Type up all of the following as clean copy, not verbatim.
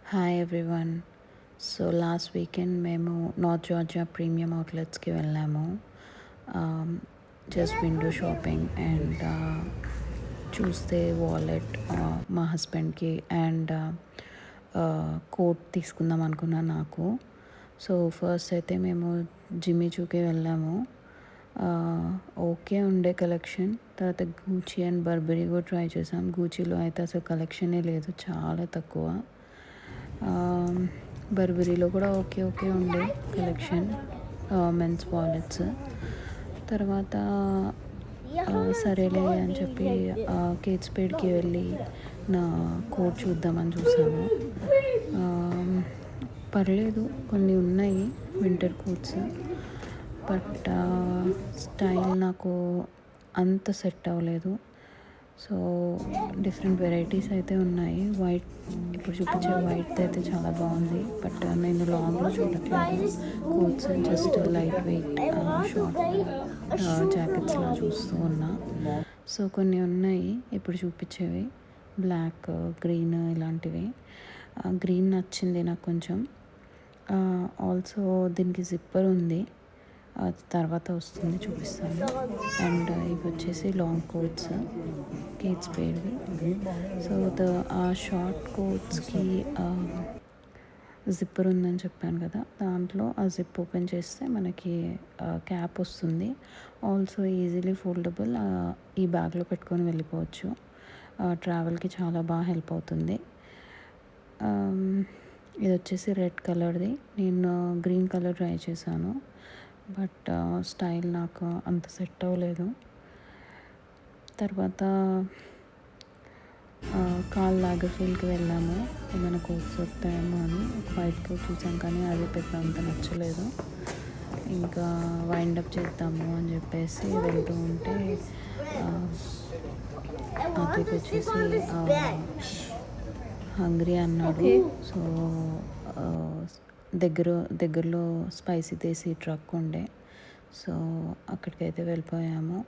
Hi everyone. So last weekend మేము north Georgia premium అవుట్లెట్స్కి వెళ్ళాము. Just window shopping and చూస్తే wallet మా హస్బెండ్కి అండ్ కోట్ తీసుకుందాం అనుకున్నాను నాకు. సో ఫస్ట్ అయితే మేము జిమ్మీ చూకి వెళ్ళాము. ఓకే ఉండే కలెక్షన్. తర్వాత గూచీ అండ్ బర్బరీ కూడా ట్రై చేసాం. గూచీలో అయితే అసలు కలెక్షనే లేదు, చాలా తక్కువ. బర్బరీలో కూడా ఓకే ఉండే కలెక్షన్, మెన్స్ వాలెట్స్. తర్వాత సరేలే అని చెప్పి కేట్ స్పేడ్కి వెళ్ళి నా కోట్ చూద్దామని చూసాము. పర్లేదు, కొన్ని ఉన్నాయి వింటర్ కోట్స్, బట్ స్టైల్ నాకు అంత సెట్ అవ్వలేదు. సో డిఫరెంట్ వెరైటీస్ అయితే ఉన్నాయి. వైట్, ఇప్పుడు చూపించే వైట్ అయితే చాలా బాగుంది, బట్ నేను లాంగ్లో చూడట్లేదు. Coats just light weight short జాకెట్స్లా చూస్తూ ఉన్నా. సో కొన్ని ఉన్నాయి ఇప్పుడు చూపించేవి, బ్లాక్, గ్రీన్ ఇలాంటివి. గ్రీన్ నచ్చింది నాకు కొంచెం. ఆల్సో దీనికి జిప్పర్ ఉంది, తర్వాత వస్తుంది చూపిస్తాను. అండ్ ఇవి వచ్చేసి లాంగ్ కోట్స్, కేట్ స్పేడ్వి. సో ఆ షార్ట్ కోట్స్కి జిప్పర్ ఉందని చెప్పాను కదా, దాంట్లో ఆ జిప్ ఓపెన్ చేస్తే మనకి క్యాప్ వస్తుంది. ఆల్సో ఈజీలీ ఫోల్డబుల్, ఈ బ్యాగ్లో పెట్టుకొని వెళ్ళిపోవచ్చు. ట్రావెల్కి చాలా బాగా హెల్ప్ అవుతుంది. ఇది వచ్చేసి రెడ్ కలర్ది. నేను గ్రీన్ కలర్ ట్రై చేశాను, బట్ స్టైల్ నాకు అంత సెట్ అవ్వలేదు. తర్వాత కార్ల్ లాగర్ఫీల్డ్కి వెళ్ళాము, ఏమైనా కోట్స్ వస్తాయేమో అని. ఒక వైట్ కోట్ చూసాం కానీ అది పెద్ద అంత నచ్చలేదు. ఇంకా వైండప్ చేద్దాము అని చెప్పేసి వెళ్తూ ఉంటే అతనికి వచ్చేసి హంగ్రీ అన్నాడు. సో దగ్గరలో స్పైసీ దేశీ ట్రక్ ఉండే, సో అక్కడికైతే వెళ్ళిపోయాము.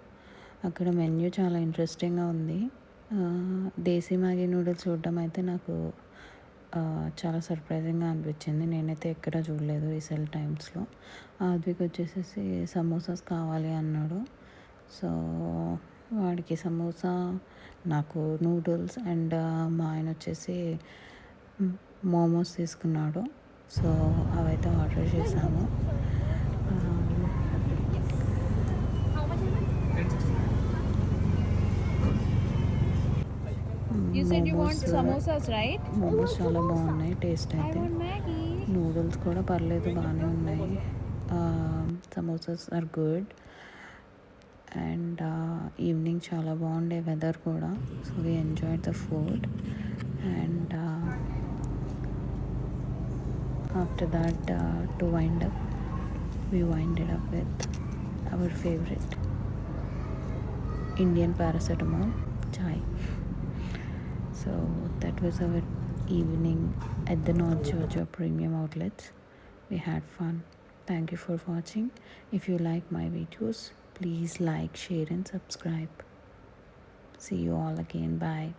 అక్కడ మెన్యూ చాలా ఇంట్రెస్టింగ్గా ఉంది. దేశీ మ్యాగీ నూడిల్స్ చూడడం అయితే నాకు చాలా సర్ప్రైజింగ్గా అనిపించింది. నేనైతే ఎక్కడ చూడలేదు రీసెంట్ టైమ్స్లో. ఆద్విక్ వచ్చేసేసి సమోసాస్ కావాలి అన్నాడు. సో వాడికి సమోసా, నాకు నూడిల్స్, అండ్ మా ఆయన వచ్చేసి మోమోస్ తీసుకున్నాడు. సో అవైతే ఆర్డర్ చేసాము. మోమోస్ చాలా బాగున్నాయి టేస్ట్ అయితే. నూడిల్స్ కూడా పర్లేదు, బాగానే ఉన్నాయి. Samosas are good. And evening చాలా బాగుండే వెదర్ కూడా. So we enjoyed the food. And after that to wind up, we winded up with our favorite Indian paracetamol chai. So that was our evening at the North Georgia Premium Outlets. We had fun. Thank you for watching. If you like my videos, please like, share and subscribe. See you all again. Bye.